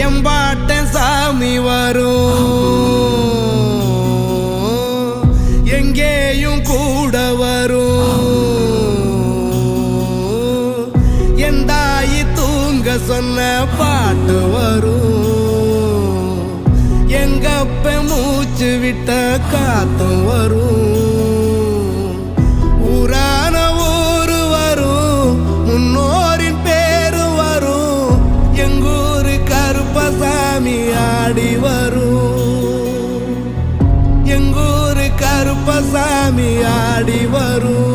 எம்பாட்ட சாமி வரும், எங்கேயும் கூட வரும். என் தாயி தூங்க சொன்ன பாட்டு வரும், எங்கப்ப மூச்சு விட்ட காத்தும் வரும். ஊரான ஊரு வரும், முன்னோரின் பேரு வரும். எங்கூரு கருப்பசாமி ஆடி வரும், எங்கூரு கருப்பசாமி ஆடி வரும்.